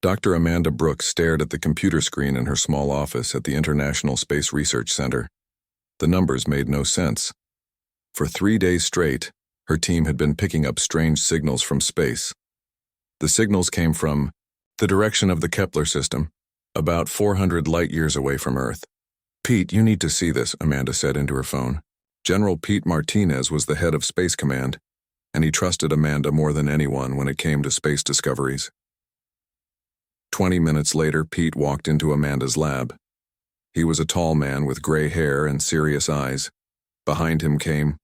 Dr. Amanda Brooks stared at the computer screen in her small office at the International Space Research Center. The numbers made no sense. For 3 days straight, her team had been picking up strange signals from space. The signals came from the direction of the Kepler system, about 400 light-years away from Earth. "Pete, you need to see this," Amanda said into her phone. General Pete Martinez was the head of Space Command, and he trusted Amanda more than anyone when it came to space discoveries. 20 minutes later, Pete walked into Amanda's lab. He was a tall man with gray hair and serious eyes. Behind him came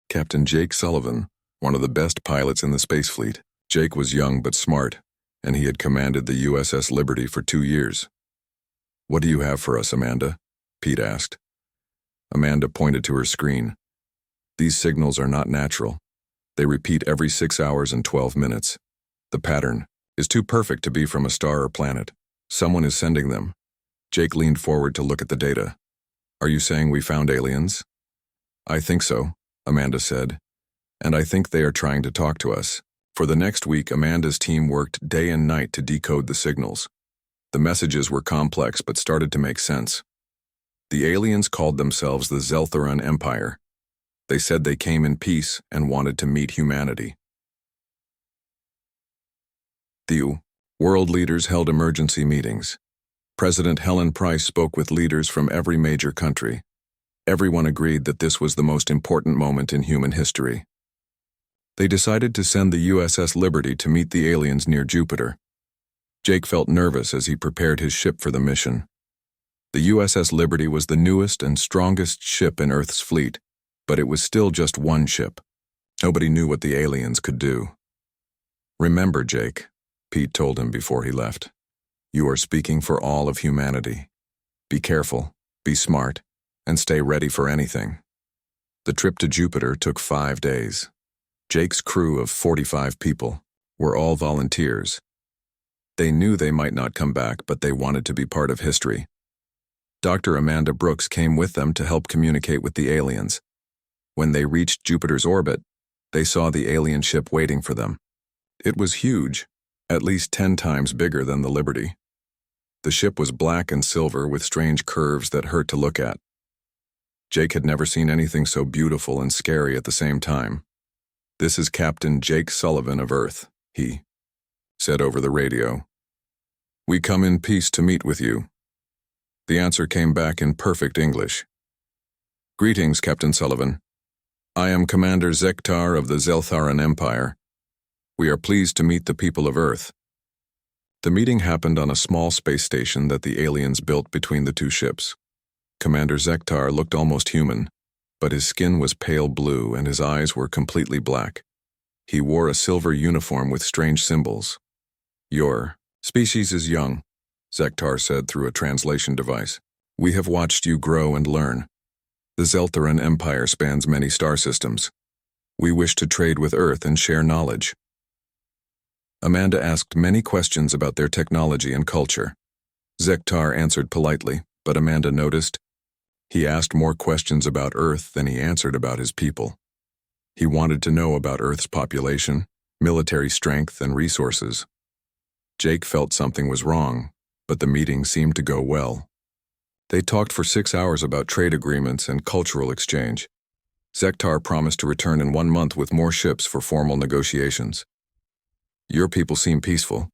Captain Jake Sullivan, one of the best pilots in the space fleet. Jake was young but smart, and he had commanded the USS Liberty for 2 years. "What do you have for us, Amanda?" Pete asked. Amanda pointed to her screen. "These signals are not natural. They repeat every 6 hours and 12 minutes. The pattern is too perfect to be from a star or planet. Someone is sending them." Jake leaned forward to look at the data. "Are you saying we found aliens?" "I think so," Amanda said. "And I think they are trying to talk to us." For the next week, Amanda's team worked day and night to decode the signals. The messages were complex but started to make sense. The aliens called themselves the Zeltharan Empire. They said they came in peace and wanted to meet humanity. The world leaders held emergency meetings. President Helen Price spoke with leaders from every major country. Everyone agreed that this was the most important moment in human history. They decided to send the USS Liberty to meet the aliens near Jupiter. Jake felt nervous as he prepared his ship for the mission. The USS Liberty was the newest and strongest ship in Earth's fleet, but it was still just one ship. Nobody knew what the aliens could do. "Remember, Jake," Pete told him before he left, "you are speaking for all of humanity. Be careful, be smart, and stay ready for anything." The trip to Jupiter took 5 days. Jake's crew of 45 people were all volunteers. They knew they might not come back, but they wanted to be part of history. Dr. Amanda Brooks came with them to help communicate with the aliens. When they reached Jupiter's orbit, they saw the alien ship waiting for them. It was huge, at least 10 times bigger than the Liberty. The ship was black and silver with strange curves that hurt to look at. Jake had never seen anything so beautiful and scary at the same time. "This is Captain Jake Sullivan of Earth," he said over the radio. "We come in peace to meet with you." The answer came back in perfect English. "Greetings, Captain Sullivan. I am Commander Zektar of the Zeltharan Empire. We are pleased to meet the people of Earth." The meeting happened on a small space station that the aliens built between the two ships. Commander Zektar looked almost human, but his skin was pale blue and his eyes were completely black. He wore a silver uniform with strange symbols. "Your species is young," Zektar said through a translation device. "We have watched you grow and learn. The Zeltharan Empire spans many star systems. We wish to trade with Earth and share knowledge." Amanda asked many questions about their technology and culture. Zektar answered politely, but Amanda noticed he asked more questions about Earth than he answered about his people. He wanted to know about Earth's population, military strength, and resources. Jake felt something was wrong, but the meeting seemed to go well. They talked for 6 hours about trade agreements and cultural exchange. Zektar promised to return in 1 month with more ships for formal negotiations. "Your people seem peaceful,"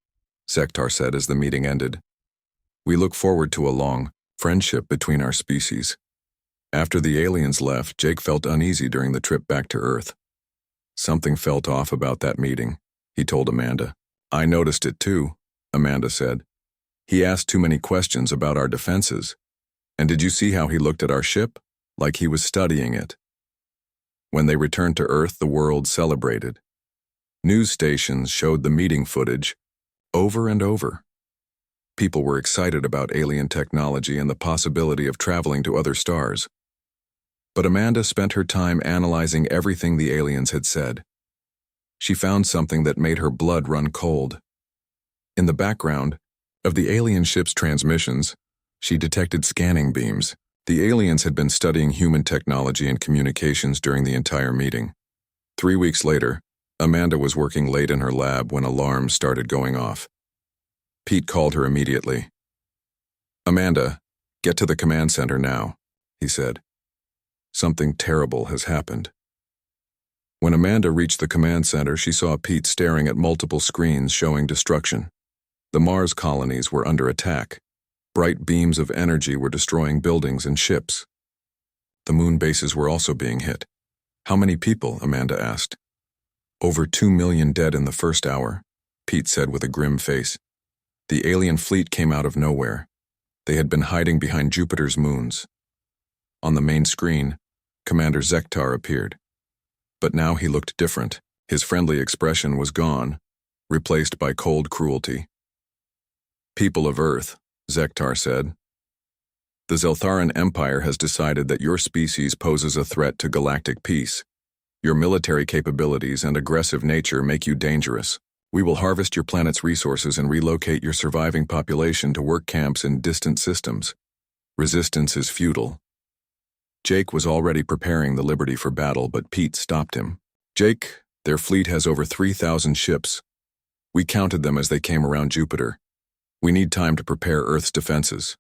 Zektar said as the meeting ended. "We look forward to a long friendship between our species." After the aliens left, Jake felt uneasy during the trip back to Earth. "Something felt off about that meeting," he told Amanda. "I noticed it too," Amanda said. "He asked too many questions about our defenses. And did you see how he looked at our ship? Like he was studying it." When they returned to Earth, the world celebrated. News stations showed the meeting footage over and over. People were excited about alien technology and the possibility of traveling to other stars. But Amanda spent her time analyzing everything the aliens had said. She found something that made her blood run cold. In the background of the alien ship's transmissions, she detected scanning beams. The aliens had been studying human technology and communications during the entire meeting. 3 weeks later, Amanda was working late in her lab when alarms started going off. Pete called her immediately. "Amanda, get to the command center now," he said. "Something terrible has happened." When Amanda reached the command center, she saw Pete staring at multiple screens showing destruction. The Mars colonies were under attack. Bright beams of energy were destroying buildings and ships. The moon bases were also being hit. "How many people?" Amanda asked. "Over 2 million dead in the first hour," Pete said with a grim face. "The alien fleet came out of nowhere. They had been hiding behind Jupiter's moons." On the main screen, Commander Zektar appeared. But now he looked different. His friendly expression was gone, replaced by cold cruelty. "People of Earth," Zektar said, "the Zeltharan Empire has decided that your species poses a threat to galactic peace. Your military capabilities and aggressive nature make you dangerous. We will harvest your planet's resources and relocate your surviving population to work camps in distant systems. Resistance is futile." Jake was already preparing the Liberty for battle, but Pete stopped him. "Jake, their fleet has over 3,000 ships. We counted them as they came around Jupiter. We need time to prepare Earth's defenses."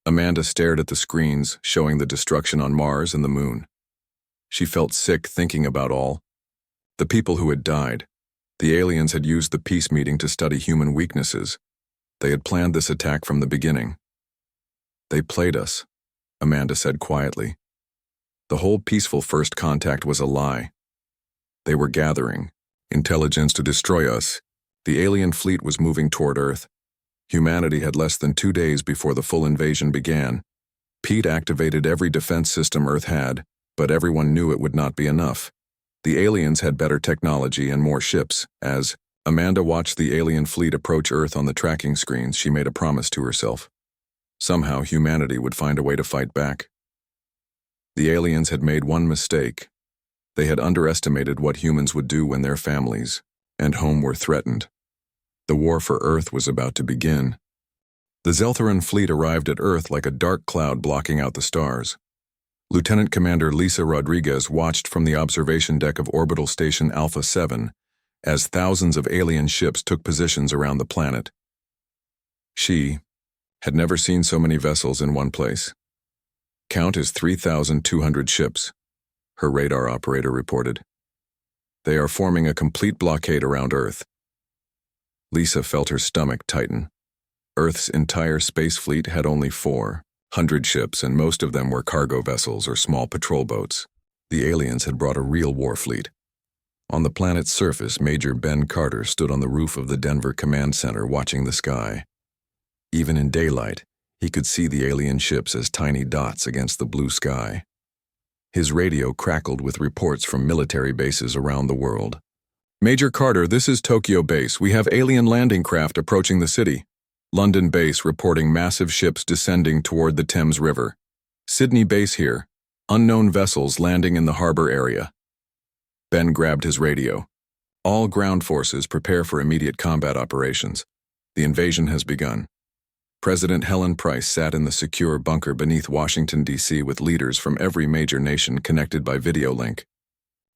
Amanda stared at the screens showing the destruction on Mars and the moon. She felt sick thinking about all. The people who had died. The aliens had used the peace meeting to study human weaknesses. They had planned this attack from the beginning. "They played us," Amanda said quietly. "The whole peaceful first contact was a lie. They were gathering intelligence to destroy us. The alien fleet was moving toward Earth. Humanity had less than 2 days before the full invasion began. Pete activated every defense system Earth had, but everyone knew it would not be enough. The aliens had better technology and more ships. As Amanda watched the alien fleet approach Earth on the tracking screens, she made a promise to herself. Somehow humanity would find a way to fight back. The aliens had made one mistake. They had underestimated what humans would do when their families and home were threatened. The war for Earth was about to begin. The Zeltharan fleet arrived at Earth like a dark cloud blocking out the stars. Lieutenant Commander Lisa Rodriguez watched from the observation deck of Orbital Station Alpha 7 as thousands of alien ships took positions around the planet. She had never seen so many vessels in one place. "Count is 3,200 ships," her radar operator reported. "They are forming a complete blockade around Earth." Lisa felt her stomach tighten. Earth's entire space fleet had only 400 ships, and most of them were cargo vessels or small patrol boats. The aliens had brought a real war fleet. On the planet's surface, Major Ben Carter stood on the roof of the Denver Command Center watching the sky. Even in daylight, he could see the alien ships as tiny dots against the blue sky. His radio crackled with reports from military bases around the world. "Major Carter, this is Tokyo Base. We have alien landing craft approaching the city. London Base reporting massive ships descending toward the Thames River. Sydney Base here. Unknown vessels landing in the harbor area." Ben grabbed his radio. "All ground forces prepare for immediate combat operations. The invasion has begun." President Helen Price sat in the secure bunker beneath Washington, D.C. with leaders from every major nation connected by video link.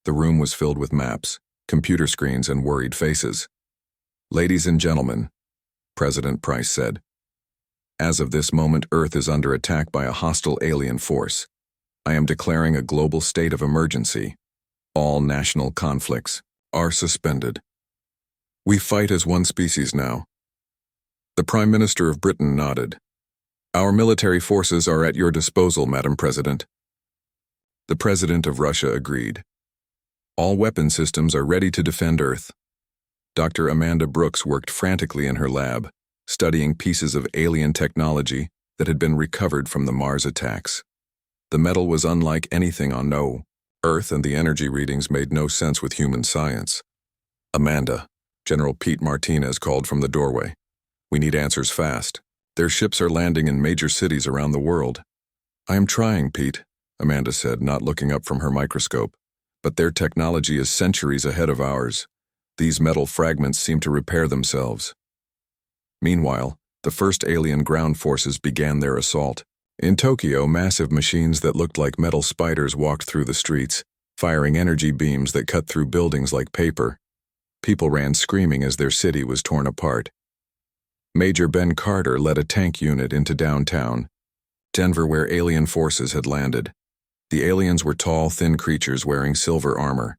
The room was filled with maps, computer screens, and worried faces. "Ladies and gentlemen," President Price said, "as of this moment, Earth is under attack by a hostile alien force. I am declaring a global state of emergency. All national conflicts are suspended. We fight as one species now." The Prime Minister of Britain nodded. "Our military forces are at your disposal, Madam President." The President of Russia agreed. "All weapon systems are ready to defend Earth." Dr. Amanda Brooks worked frantically in her lab, studying pieces of alien technology that had been recovered from the Mars attacks. The metal was unlike anything on Earth, and the energy readings made no sense with human science. "Amanda," General Pete Martinez called from the doorway. "We need answers fast. Their ships are landing in major cities around the world." "I am trying, Pete," Amanda said, not looking up from her microscope. "But their technology is centuries ahead of ours. These metal fragments seem to repair themselves." Meanwhile, the first alien ground forces began their assault. In Tokyo, massive machines that looked like metal spiders walked through the streets, firing energy beams that cut through buildings like paper. People ran screaming as their city was torn apart. Major Ben Carter led a tank unit into downtown Denver, where alien forces had landed. The aliens were tall, thin creatures wearing silver armor.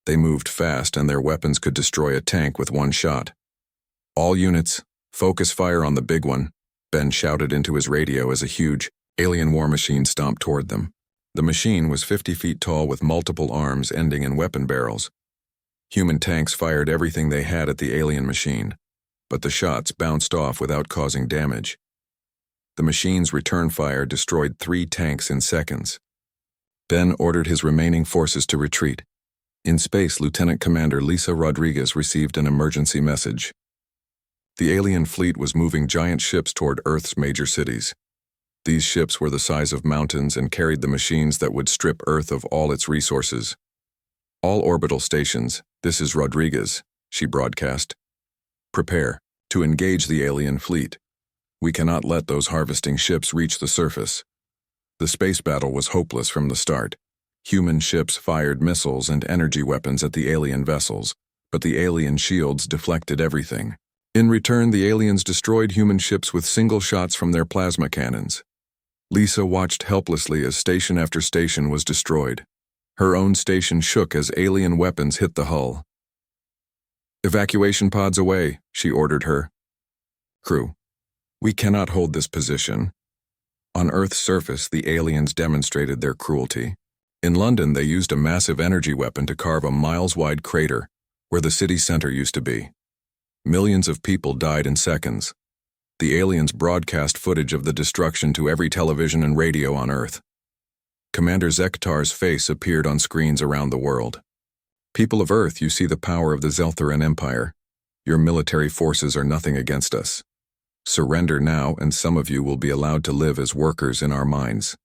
They moved fast, and their weapons could destroy a tank with one shot. "All units, focus fire on the big one," Ben shouted into his radio as a huge alien war machine stomped toward them. The machine was 50 feet tall with multiple arms ending in weapon barrels. Human tanks fired everything they had at the alien machine, but the shots bounced off without causing damage. The machine's return fire destroyed 3 tanks in seconds. Ben ordered his remaining forces to retreat. In space, Lieutenant Commander Lisa Rodriguez received an emergency message. The alien fleet was moving giant ships toward Earth's major cities. These ships were the size of mountains and carried the machines that would strip Earth of all its resources. "All orbital stations, this is Rodriguez," she broadcast. "Prepare to engage the alien fleet. We cannot let those harvesting ships reach the surface." The space battle was hopeless from the start. Human ships fired missiles and energy weapons at the alien vessels, but the alien shields deflected everything. In return, the aliens destroyed human ships with single shots from their plasma cannons. Lisa watched helplessly as station after station was destroyed. Her own station shook as alien weapons hit the hull. "Evacuation pods away," she ordered her crew. "We cannot hold this position." On Earth's surface, the aliens demonstrated their cruelty. In London, they used a massive energy weapon to carve a miles-wide crater where the city center used to be. Millions of people died in seconds. The aliens broadcast footage of the destruction to every television and radio on Earth. Commander Zektar's face appeared on screens around the world. "People of Earth, you see the power of the Zeltharan Empire. Your military forces are nothing against us. Surrender now, and some of you will be allowed to live as workers in our mines."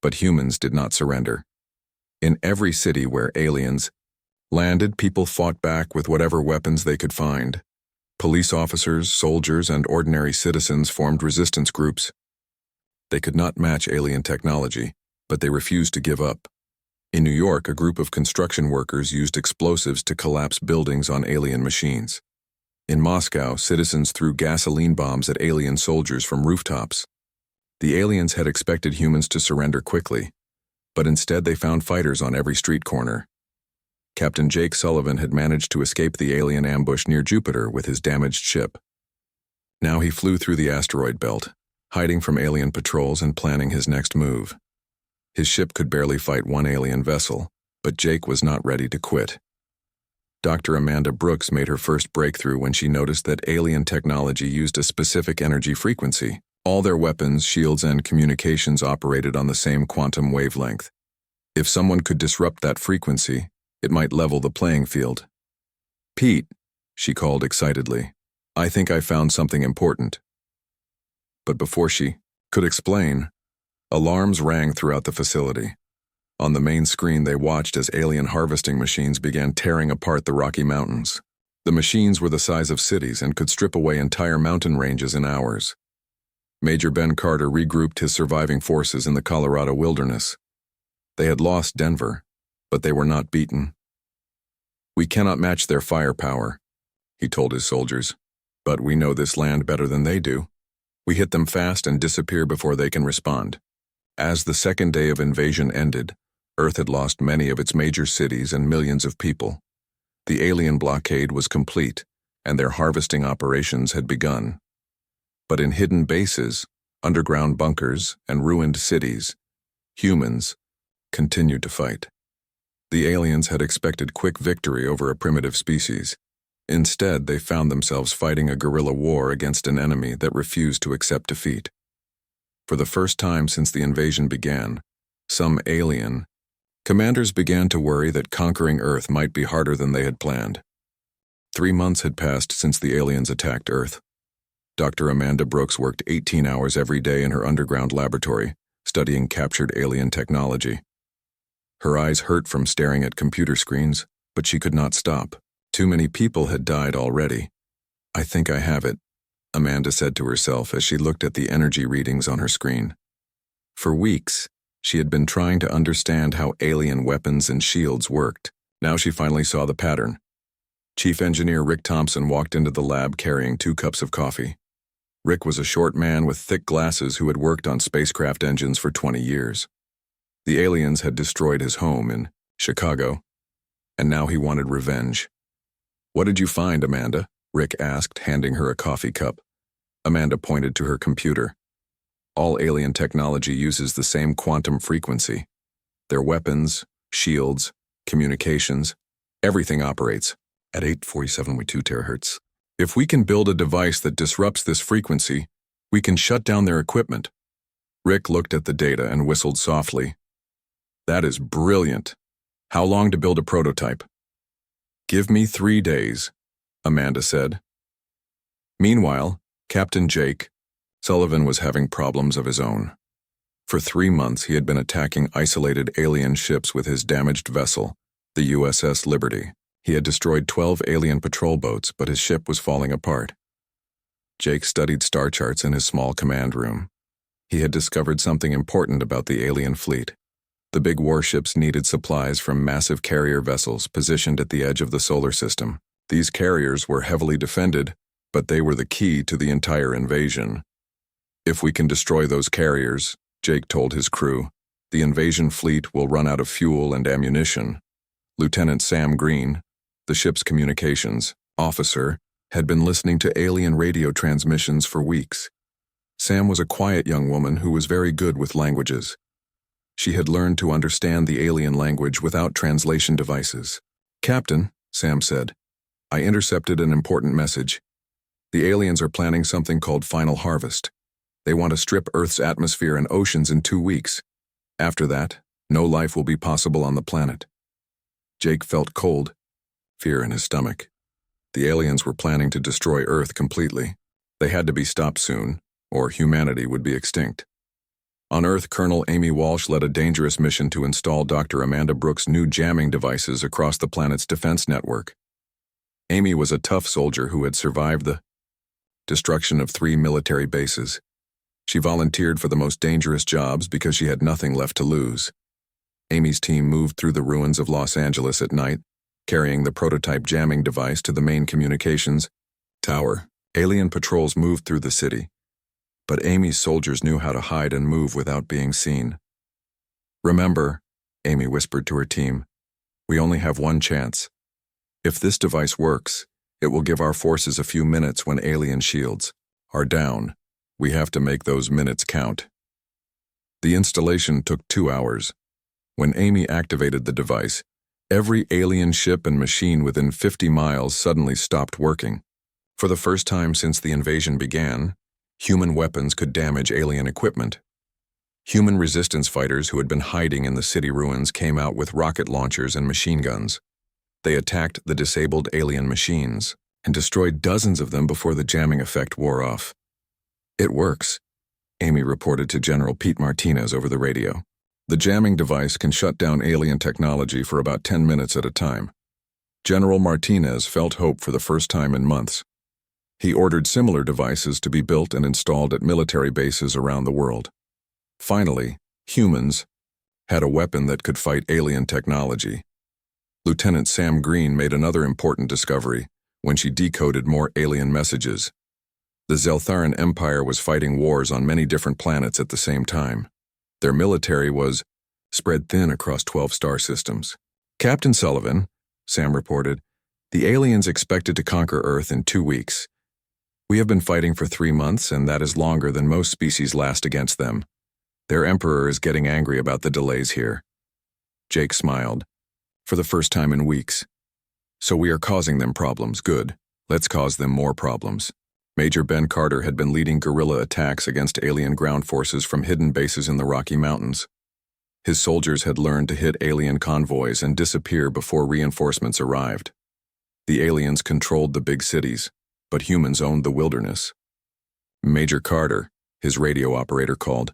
But humans did not surrender. In every city where aliens landed, people fought back with whatever weapons they could find. Police officers, soldiers, and ordinary citizens formed resistance groups. They could not match alien technology, but they refused to give up. In New York, a group of construction workers used explosives to collapse buildings on alien machines. In Moscow, citizens threw gasoline bombs at alien soldiers from rooftops. The aliens had expected humans to surrender quickly, but instead they found fighters on every street corner. Captain Jake Sullivan had managed to escape the alien ambush near Jupiter with his damaged ship. Now he flew through the asteroid belt, hiding from alien patrols and planning his next move. His ship could barely fight one alien vessel, but Jake was not ready to quit. Dr. Amanda Brooks made her first breakthrough when she noticed that alien technology used a specific energy frequency. All their weapons, shields, and communications operated on the same quantum wavelength. If someone could disrupt that frequency, it might level the playing field. "Pete," she called excitedly, "I think I found something important." But before she could explain, alarms rang throughout the facility. On the main screen, they watched as alien harvesting machines began tearing apart the Rocky Mountains. The machines were the size of cities and could strip away entire mountain ranges in hours. Major Ben Carter regrouped his surviving forces in the Colorado wilderness. They had lost Denver, but they were not beaten. "We cannot match their firepower," he told his soldiers, "but we know this land better than they do. We hit them fast and disappear before they can respond." As the second day of invasion ended, Earth had lost many of its major cities and millions of people. The alien blockade was complete, and their harvesting operations had begun. But in hidden bases, underground bunkers, and ruined cities, humans continued to fight. The aliens had expected quick victory over a primitive species. Instead, they found themselves fighting a guerrilla war against an enemy that refused to accept defeat. For the first time since the invasion began, some alien commanders began to worry that conquering Earth might be harder than they had planned. 3 months had passed since the aliens attacked Earth. Dr. Amanda Brooks worked 18 hours every day in her underground laboratory, studying captured alien technology. Her eyes hurt from staring at computer screens, but she could not stop. Too many people had died already. "I think I have it," Amanda said to herself as she looked at the energy readings on her screen. For weeks, she had been trying to understand how alien weapons and shields worked. Now she finally saw the pattern. Chief Engineer Rick Thompson walked into the lab carrying 2 cups of coffee. Rick was a short man with thick glasses who had worked on spacecraft engines for 20 years. The aliens had destroyed his home in Chicago, and now he wanted revenge. "What did you find, Amanda?" Rick asked, handing her a coffee cup. Amanda pointed to her computer. All alien technology uses the same quantum frequency. Their weapons, shields, communications, everything operates at 847.2 terahertz. If we can build a device that disrupts this frequency, we can shut down their equipment. Rick looked at the data and whistled softly. "That is brilliant. How long to build a prototype?" "Give me 3 days," Amanda said. Meanwhile, Captain Jake Sullivan was having problems of his own. For 3 months he had been attacking isolated alien ships with his damaged vessel, the USS Liberty. He had destroyed 12 alien patrol boats, but his ship was falling apart. Jake studied star charts in his small command room. He had discovered something important about the alien fleet. The big warships needed supplies from massive carrier vessels positioned at the edge of the solar system. These carriers were heavily defended, but they were the key to the entire invasion. "If we can destroy those carriers," Jake told his crew, "the invasion fleet will run out of fuel and ammunition." Lieutenant Sam Green, the ship's communications officer, had been listening to alien radio transmissions for weeks. Sam was a quiet young woman who was very good with languages. She had learned to understand the alien language without translation devices. "Captain," Sam said, "I intercepted an important message. The aliens are planning something called Final Harvest. They want to strip Earth's atmosphere and oceans in 2 weeks. After that, no life will be possible on the planet." Jake felt cold, fear in his stomach. The aliens were planning to destroy Earth completely. They had to be stopped soon, or humanity would be extinct. On Earth, Colonel Amy Walsh led a dangerous mission to install Dr. Amanda Brooks' new jamming devices across the planet's defense network. Amy was a tough soldier who had survived the destruction of 3 military bases. She volunteered for the most dangerous jobs because she had nothing left to lose. Amy's team moved through the ruins of Los Angeles at night, carrying the prototype jamming device to the main communications tower. Alien patrols moved through the city, but Amy's soldiers knew how to hide and move without being seen. "Remember," Amy whispered to her team, "we only have one chance. If this device works, it will give our forces a few minutes when alien shields are down. We have to make those minutes count." The installation took 2 hours. When Amy activated the device, every alien ship and machine within 50 miles suddenly stopped working. For the first time since the invasion began, human weapons could damage alien equipment. Human resistance fighters who had been hiding in the city ruins came out with rocket launchers and machine guns. They attacked the disabled alien machines and destroyed dozens of them before the jamming effect wore off. "It works," Amy reported to General Pete Martinez over the radio. "The jamming device can shut down alien technology for about 10 minutes at a time." General Martinez felt hope for the first time in months. He ordered similar devices to be built and installed at military bases around the world. Finally, humans had a weapon that could fight alien technology. Lieutenant Sam Green made another important discovery when she decoded more alien messages. The Zeltharan Empire was fighting wars on many different planets at the same time. Their military was spread thin across 12 star systems. "Captain Sullivan," Sam reported, "the aliens expected to conquer Earth in 2 weeks. We have been fighting for 3 months, and that is longer than most species last against them. Their emperor is getting angry about the delays here." Jake smiled. "For the first time in weeks. So we are causing them problems. Good. Let's cause them more problems." Major Ben Carter had been leading guerrilla attacks against alien ground forces from hidden bases in the Rocky Mountains. His soldiers had learned to hit alien convoys and disappear before reinforcements arrived. The aliens controlled the big cities, but humans owned the wilderness. "Major Carter," his radio operator called,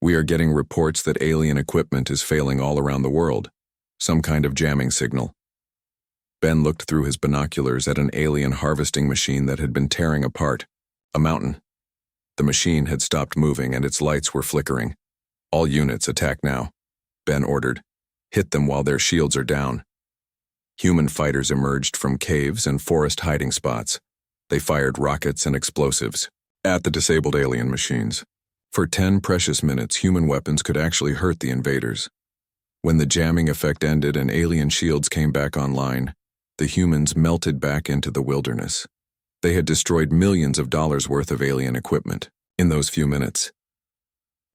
"we are getting reports that alien equipment is failing all around the world. Some kind of jamming signal." Ben looked through his binoculars at an alien harvesting machine that had been tearing apart a mountain. The machine had stopped moving and its lights were flickering. "All units attack now," Ben ordered. "Hit them while their shields are down." Human fighters emerged from caves and forest hiding spots. They fired rockets and explosives at the disabled alien machines. For 10 precious minutes, human weapons could actually hurt the invaders. When the jamming effect ended and alien shields came back online, the humans melted back into the wilderness. They had destroyed millions of dollars worth of alien equipment in those few minutes.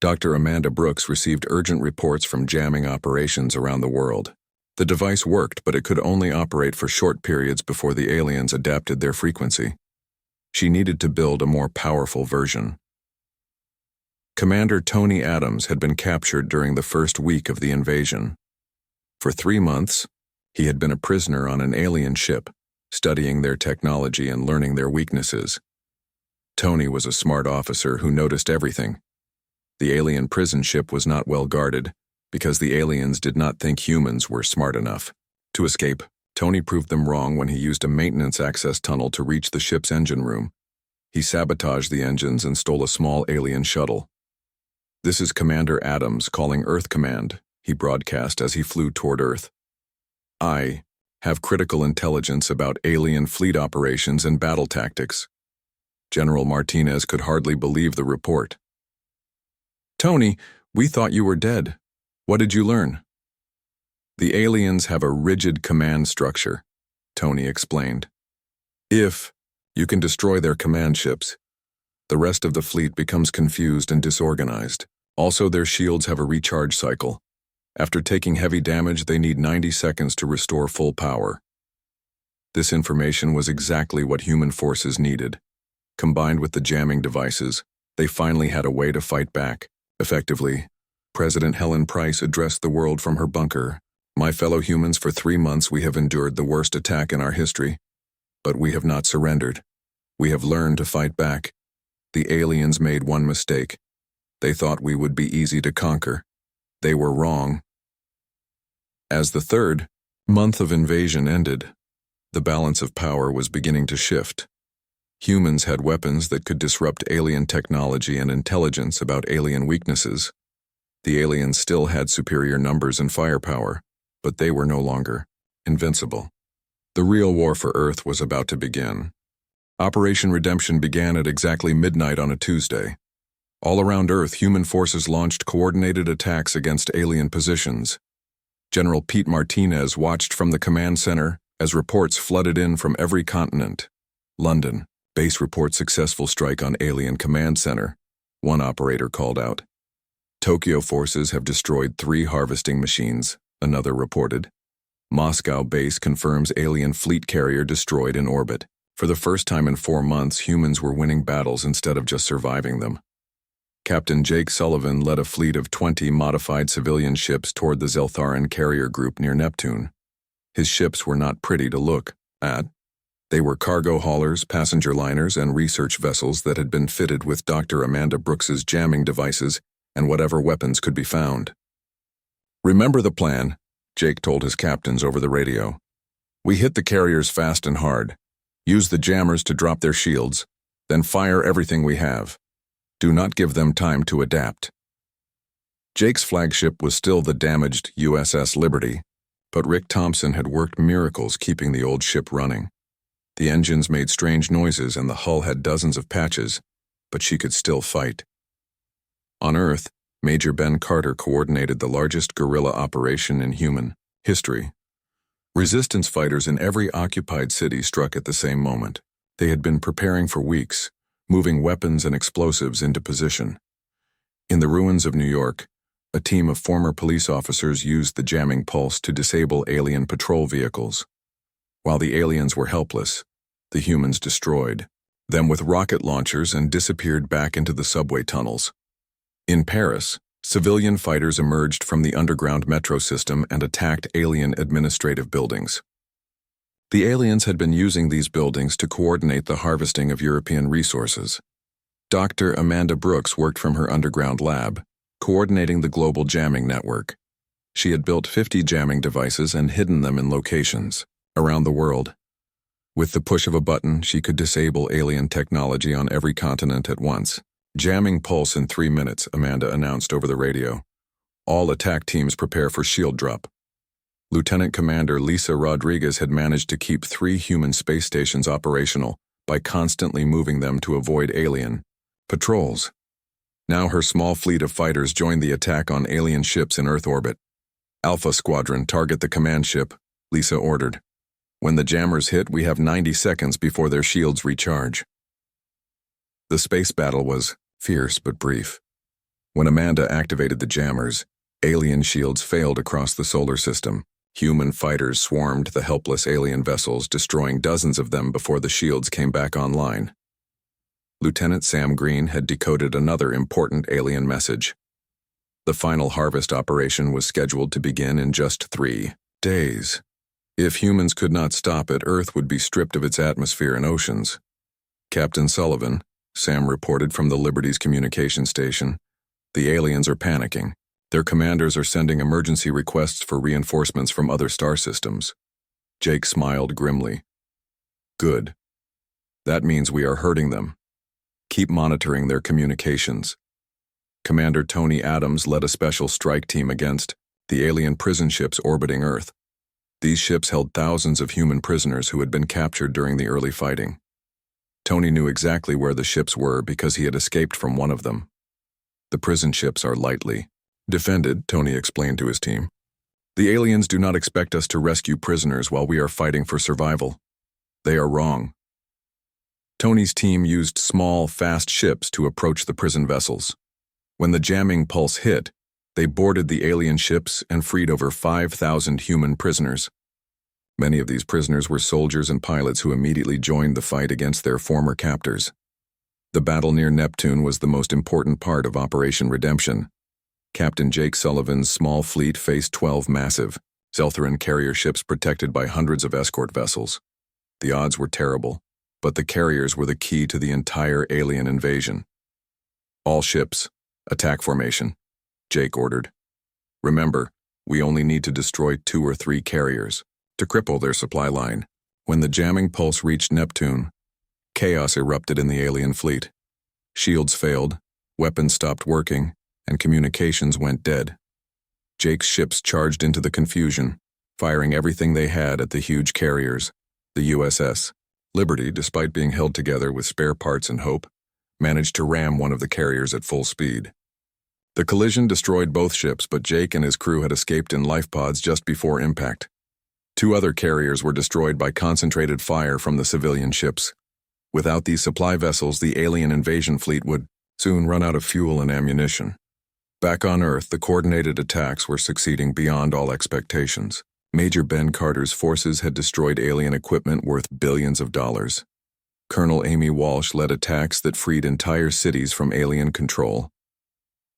Dr. Amanda Brooks received urgent reports from jamming operations around the world. The device worked, but it could only operate for short periods before the aliens adapted their frequency. She needed to build a more powerful version. Commander Tony Adams had been captured during the first week of the invasion. For 3 months, he had been a prisoner on an alien ship, studying their technology and learning their weaknesses. Tony was a smart officer who noticed everything. The alien prison ship was not well guarded because the aliens did not think humans were smart enough to escape. Tony proved them wrong when he used a maintenance access tunnel to reach the ship's engine room. He sabotaged the engines and stole a small alien shuttle. "This is Commander Adams calling Earth Command," he broadcast as he flew toward Earth. "I have critical intelligence about alien fleet operations and battle tactics." General Martinez could hardly believe the report. "Tony, we thought you were dead. What did you learn?" "The aliens have a rigid command structure," Tony explained. "If you can destroy their command ships, the rest of the fleet becomes confused and disorganized. Also, their shields have a recharge cycle. After taking heavy damage, they need 90 seconds to restore full power." This information was exactly what human forces needed. Combined with the jamming devices, they finally had a way to fight back effectively. President Helen Price addressed the world from her bunker. "My fellow humans, for 3 months we have endured the worst attack in our history. But we have not surrendered. We have learned to fight back. The aliens made one mistake. They thought we would be easy to conquer. They were wrong." As the 3rd month of invasion ended, the balance of power was beginning to shift. Humans had weapons that could disrupt alien technology and intelligence about alien weaknesses. The aliens still had superior numbers and firepower, but they were no longer invincible. The real war for Earth was about to begin. Operation Redemption began at exactly midnight on a Tuesday. All around Earth, human forces launched coordinated attacks against alien positions. General Pete Martinez watched from the command center as reports flooded in from every continent. "London, base reports successful strike on alien command center," one operator called out. "Tokyo forces have destroyed 3 harvesting machines," another reported. "Moscow base confirms alien fleet carrier destroyed in orbit." For the first time in 4 months, humans were winning battles instead of just surviving them. Captain Jake Sullivan led a fleet of 20 modified civilian ships toward the Zeltharan carrier group near Neptune. His ships were not pretty to look at. They were cargo haulers, passenger liners, and research vessels that had been fitted with Dr. Amanda Brooks's jamming devices and whatever weapons could be found. "Remember the plan," Jake told his captains over the radio. "We hit the carriers fast and hard. Use the jammers to drop their shields, then fire everything we have. Do not give them time to adapt." Jake's flagship was still the damaged USS Liberty, but Rick Thompson had worked miracles keeping the old ship running. The engines made strange noises and the hull had dozens of patches, but she could still fight. On Earth, Major Ben Carter coordinated the largest guerrilla operation in human history. Resistance fighters in every occupied city struck at the same moment. They had been preparing for weeks, moving weapons and explosives into position. In the ruins of New York, a team of former police officers used the jamming pulse to disable alien patrol vehicles. While the aliens were helpless, the humans destroyed them with rocket launchers and disappeared back into the subway tunnels. In Paris, civilian fighters emerged from the underground metro system and attacked alien administrative buildings. The aliens had been using these buildings to coordinate the harvesting of European resources. Dr. Amanda Brooks worked from her underground lab, coordinating the global jamming network. She had built 50 jamming devices and hidden them in locations around the world. With the push of a button, she could disable alien technology on every continent at once. "Jamming pulse in 3 minutes," Amanda announced over the radio. "All attack teams prepare for shield drop." Lieutenant Commander Lisa Rodriguez had managed to keep 3 human space stations operational by constantly moving them to avoid alien patrols. Now her small fleet of fighters joined the attack on alien ships in Earth orbit. Alpha Squadron, target the command ship, Lisa ordered. When the jammers hit, we have 90 seconds before their shields recharge. The space battle was fierce but brief. When Amanda activated the jammers, alien shields failed across the solar system. Human fighters swarmed the helpless alien vessels, destroying dozens of them before the shields came back online. Lieutenant Sam Green had decoded another important alien message. The final harvest operation was scheduled to begin in just 3 days. If humans could not stop it, Earth would be stripped of its atmosphere and oceans. Captain Sullivan, Sam reported from the Liberty's communication station, the aliens are panicking. Their commanders are sending emergency requests for reinforcements from other star systems. Jake smiled grimly. Good. That means we are hurting them. Keep monitoring their communications. Commander Tony Adams led a special strike team against the alien prison ships orbiting Earth. These ships held thousands of human prisoners who had been captured during the early fighting. Tony knew exactly where the ships were because he had escaped from one of them. The prison ships are lightly defended, Tony explained to his team. The aliens do not expect us to rescue prisoners while we are fighting for survival. They are wrong. Tony's team used small, fast ships to approach the prison vessels. When the jamming pulse hit, they boarded the alien ships and freed over 5,000 human prisoners. Many of these prisoners were soldiers and pilots who immediately joined the fight against their former captors. The battle near Neptune was the most important part of Operation Redemption. Captain Jake Sullivan's small fleet faced 12 massive, Zeltharan carrier ships protected by hundreds of escort vessels. The odds were terrible, but the carriers were the key to the entire alien invasion. All ships, attack formation, Jake ordered. Remember, we only need to destroy 2 or 3 carriers to cripple their supply line. When the jamming pulse reached Neptune, chaos erupted in the alien fleet. Shields failed, weapons stopped working, and communications went dead. Jake's ships charged into the confusion, firing everything they had at the huge carriers. The USS Liberty, despite being held together with spare parts and hope, managed to ram one of the carriers at full speed. The collision destroyed both ships, but Jake and his crew had escaped in life pods just before impact. 2 other carriers were destroyed by concentrated fire from the civilian ships. Without these supply vessels, the alien invasion fleet would soon run out of fuel and ammunition. Back on Earth, the coordinated attacks were succeeding beyond all expectations. Major Ben Carter's forces had destroyed alien equipment worth billions of dollars. Colonel Amy Walsh led attacks that freed entire cities from alien control.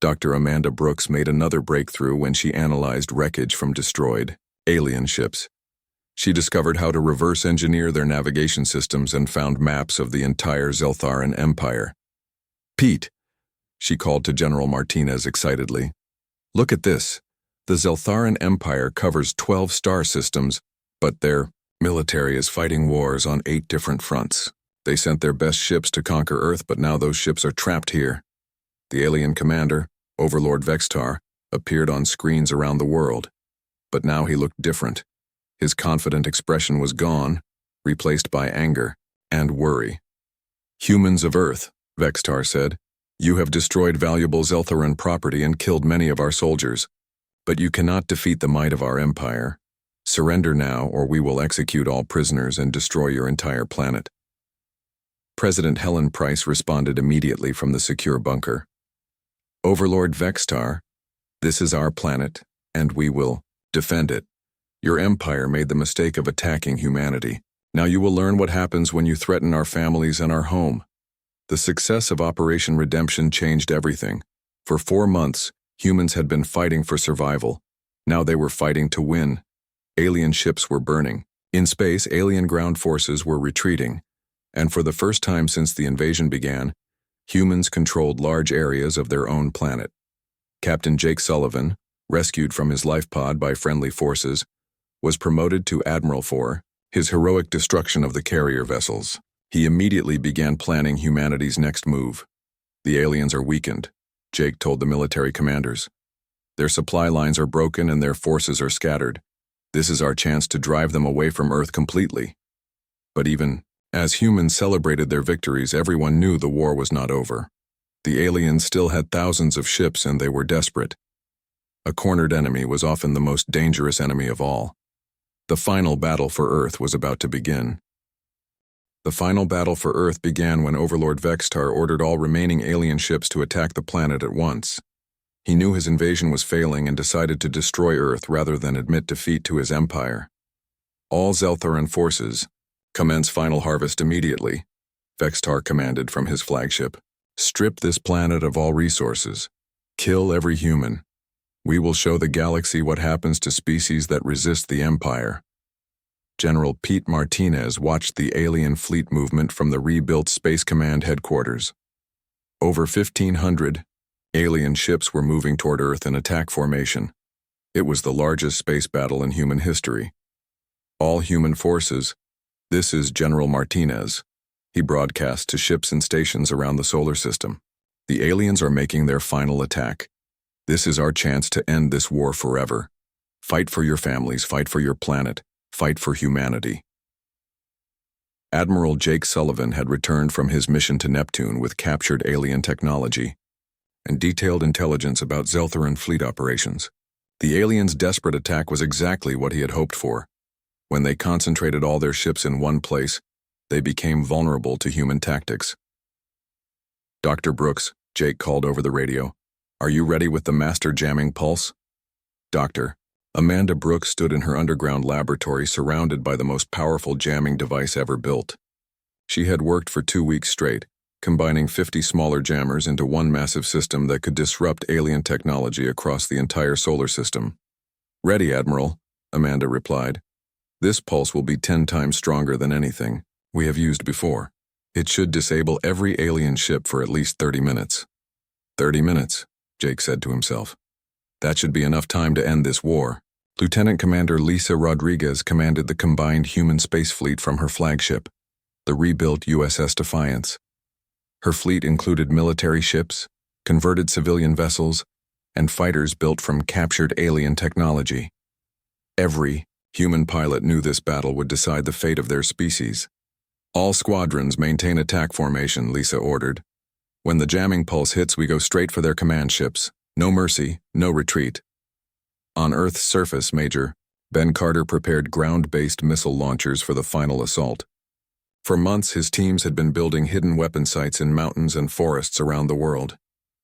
Dr. Amanda Brooks made another breakthrough when she analyzed wreckage from destroyed alien ships. She discovered how to reverse engineer their navigation systems and found maps of the entire Zeltharan Empire. "Pete," she called to General Martinez excitedly. "Look at this. The Zeltharan Empire covers 12 star systems, but their military is fighting wars on 8 different fronts. They sent their best ships to conquer Earth, but now those ships are trapped here." The alien commander, Overlord Vextar, appeared on screens around the world, but now he looked different. His confident expression was gone, replaced by anger and worry. "Humans of Earth," Vextar said, "you have destroyed valuable Zeltharan property and killed many of our soldiers, but you cannot defeat the might of our empire. Surrender now, or we will execute all prisoners and destroy your entire planet." President Helen Price responded immediately from the secure bunker. "Overlord Vextar, this is our planet, and we will defend it. Your empire made the mistake of attacking humanity. Now you will learn what happens when you threaten our families and our home." The success of Operation Redemption changed everything. For 4 months, humans had been fighting for survival. Now they were fighting to win. Alien ships were burning. In space, alien ground forces were retreating. And for the first time since the invasion began, humans controlled large areas of their own planet. Captain Jake Sullivan, rescued from his life pod by friendly forces, was promoted to Admiral for his heroic destruction of the carrier vessels. He immediately began planning humanity's next move. "The aliens are weakened," Jake told the military commanders. "Their supply lines are broken and their forces are scattered. This is our chance to drive them away from Earth completely. But even as humans celebrated their victories, everyone knew the war was not over. The aliens still had thousands of ships and they were desperate. A cornered enemy was often the most dangerous enemy of all. The final battle for Earth was about to begin. The final battle for Earth began when Overlord Vextar ordered all remaining alien ships to attack the planet at once. He knew his invasion was failing and decided to destroy Earth rather than admit defeat to his empire. All Zeltharan forces, commence final harvest immediately, Vextar commanded from his flagship. Strip this planet of all resources. Kill every human. We will show the galaxy what happens to species that resist the Empire. General Pete Martinez watched the alien fleet movement from the rebuilt Space Command headquarters. Over 1,500 alien ships were moving toward Earth in attack formation. It was the largest space battle in human history. All human forces, this is General Martinez. He broadcast to ships and stations around the solar system. The aliens are making their final attack. This is our chance to end this war forever. Fight for your families, fight for your planet, fight for humanity. Admiral Jake Sullivan had returned from his mission to Neptune with captured alien technology and detailed intelligence about Zeltharan fleet operations. The aliens' desperate attack was exactly what he had hoped for. When they concentrated all their ships in one place, they became vulnerable to human tactics. Dr. Brooks, Jake called over the radio. Are you ready with the master jamming pulse? Doctor. Amanda Brooks stood in her underground laboratory surrounded by the most powerful jamming device ever built. She had worked for 2 weeks straight, combining 50 smaller jammers into one massive system that could disrupt alien technology across the entire solar system. Ready, Admiral, Amanda replied. This pulse will be 10 times stronger than anything we have used before. It should disable every alien ship for at least 30 minutes. 30 minutes, Jake said to himself. That should be enough time to end this war. Lieutenant Commander Lisa Rodriguez commanded the combined human space fleet from her flagship, the rebuilt USS Defiance. Her fleet included military ships, converted civilian vessels, and fighters built from captured alien technology. Every human pilot knew this battle would decide the fate of their species. All squadrons maintain attack formation, Lisa ordered. When the jamming pulse hits, we go straight for their command ships. No mercy, no retreat. On Earth's surface, Major, Ben Carter prepared ground-based missile launchers for the final assault. For months, his teams had been building hidden weapon sites in mountains and forests around the world.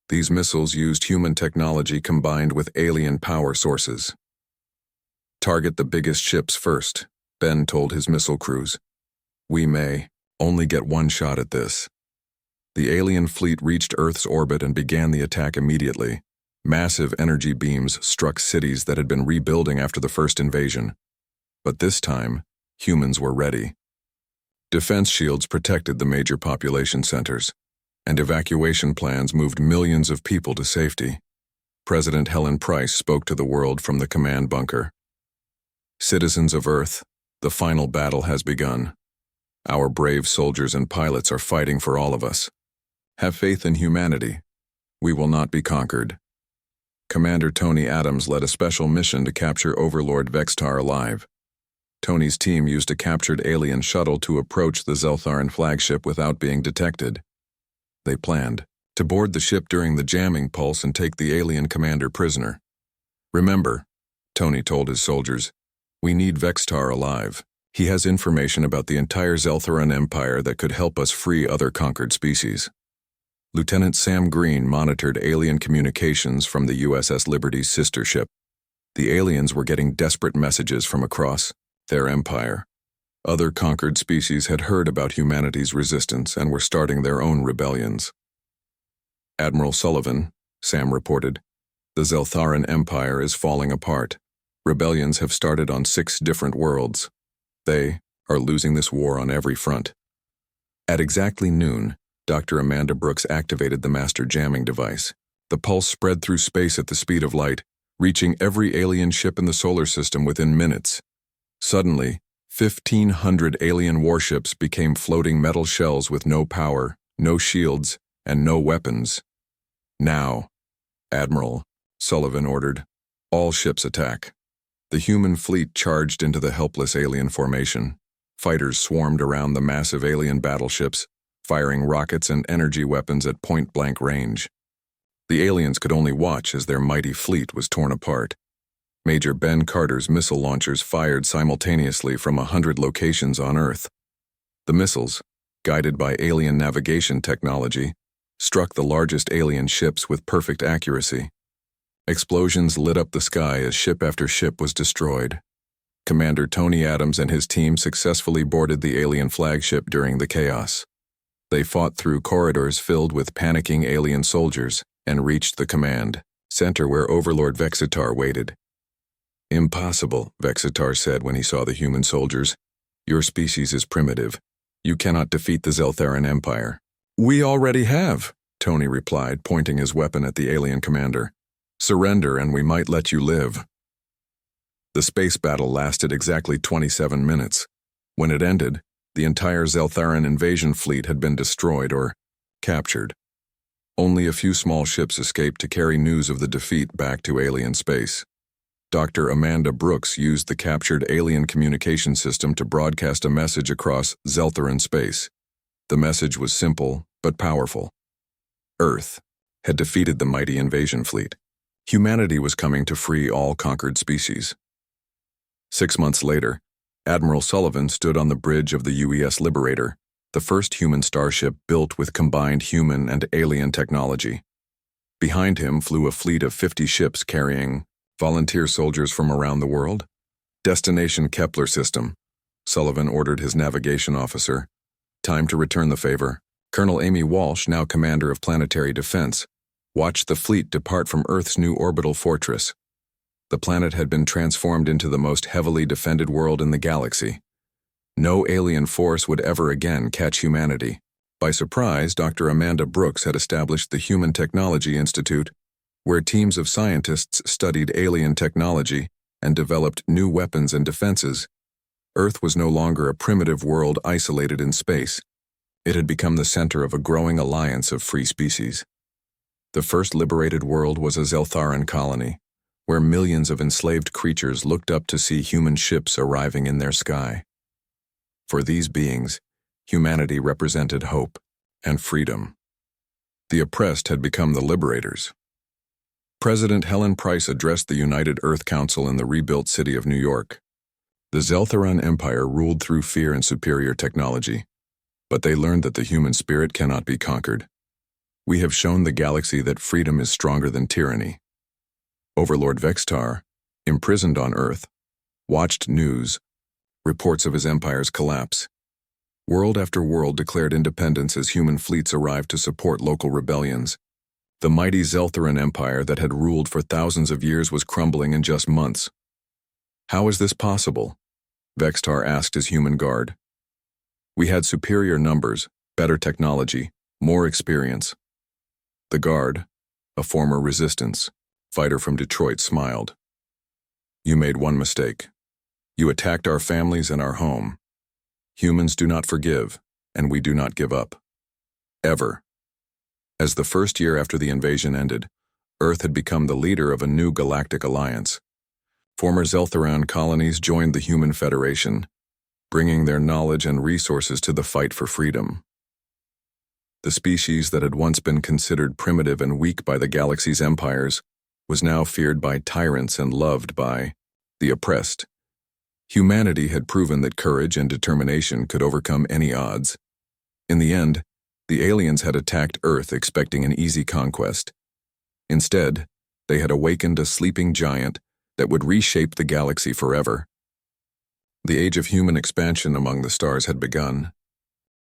These missiles used human technology combined with alien power sources. Target the biggest ships first, Ben told his missile crews. We may only get one shot at this. The alien fleet reached Earth's orbit and began the attack immediately. Massive energy beams struck cities that had been rebuilding after the first invasion. But this time, humans were ready. Defense shields protected the major population centers, and evacuation plans moved millions of people to safety. President Helen Price spoke to the world from the command bunker. Citizens of Earth, the final battle has begun. Our brave soldiers and pilots are fighting for all of us. Have faith in humanity. We will not be conquered. Commander Tony Adams led a special mission to capture Overlord Vextar alive. Tony's team used a captured alien shuttle to approach the Zeltharan flagship without being detected. They planned to board the ship during the jamming pulse and take the alien commander prisoner. Remember, Tony told his soldiers, we need Vextar alive. He has information about the entire Zeltharan Empire that could help us free other conquered species. Lieutenant Sam Green monitored alien communications from the USS Liberty's sister ship. The aliens were getting desperate messages from across their empire. Other conquered species had heard about humanity's resistance and were starting their own rebellions. Admiral Sullivan, Sam reported, the Zeltharan Empire is falling apart. Rebellions have started on 6 different worlds. They are losing this war on every front. At exactly noon, Dr. Amanda Brooks activated the master jamming device. The pulse spread through space at the speed of light, reaching every alien ship in the solar system within minutes. Suddenly, 1,500 alien warships became floating metal shells with no power, no shields, and no weapons. Now, Admiral, Sullivan ordered, all ships attack. The human fleet charged into the helpless alien formation. Fighters swarmed around the massive alien battleships, firing rockets and energy weapons at point-blank range. The aliens could only watch as their mighty fleet was torn apart. Major Ben Carter's missile launchers fired simultaneously from 100 locations on Earth. The missiles, guided by alien navigation technology, struck the largest alien ships with perfect accuracy. Explosions lit up the sky as ship after ship was destroyed. Commander Tony Adams and his team successfully boarded the alien flagship during the chaos. They fought through corridors filled with panicking alien soldiers and reached the command center where Overlord Vexitar waited. "Impossible," Vexitar said when he saw the human soldiers. "Your species is primitive. You cannot defeat the Zeltharan Empire." "We already have," Tony replied, pointing his weapon at the alien commander. "Surrender and we might let you live." The space battle lasted exactly 27 minutes. When it ended, the entire Zeltharan invasion fleet had been destroyed or captured. Only a few small ships escaped to carry news of the defeat back to alien space. Dr. Amanda Brooks used the captured alien communication system to broadcast a message across Zeltharan space. The message was simple but powerful. Earth had defeated the mighty invasion fleet. Humanity was coming to free all conquered species. 6 months later, Admiral Sullivan stood on the bridge of the UES Liberator, the first human starship built with combined human and alien technology. Behind him flew a fleet of 50 ships carrying volunteer soldiers from around the world. "Destination Kepler system," Sullivan ordered his navigation officer. "Time to return the favor." Colonel Amy Walsh, now commander of planetary defense, watched the fleet depart from Earth's new orbital fortress. The planet had been transformed into the most heavily defended world in the galaxy. No alien force would ever again catch humanity. By surprise, Dr. Amanda Brooks had established the Human Technology Institute, where teams of scientists studied alien technology and developed new weapons and defenses. Earth was no longer a primitive world isolated in space. It had become the center of a growing alliance of free species. The first liberated world was a Zeltharan colony, where millions of enslaved creatures looked up to see human ships arriving in their sky. For these beings, humanity represented hope and freedom. The oppressed had become the liberators. President Helen Price addressed the United Earth Council in the rebuilt city of New York. The Zeltharan Empire ruled through fear and superior technology, but they learned that the human spirit cannot be conquered. "We have shown the galaxy that freedom is stronger than tyranny." Overlord Vexitar, imprisoned on Earth, watched reports of his empire's collapse. World after world declared independence as human fleets arrived to support local rebellions. The mighty Zeltharan Empire that had ruled for thousands of years was crumbling in just months. "How is this possible?" Vexitar asked his human guard. "We had superior numbers, better technology, more experience." The guard, a former resistance fighter from Detroit, smiled. "You made one mistake. You attacked our families and our home. Humans do not forgive, and we do not give up. Ever." As the first year after the invasion ended, Earth had become the leader of a new galactic alliance. Former Zeltharan colonies joined the Human Federation, bringing their knowledge and resources to the fight for freedom. The species that had once been considered primitive and weak by the galaxy's empires was now feared by tyrants and loved by the oppressed. Humanity had proven that courage and determination could overcome any odds. In the end, the aliens had attacked Earth expecting an easy conquest. Instead, they had awakened a sleeping giant that would reshape the galaxy forever. The age of human expansion among the stars had begun,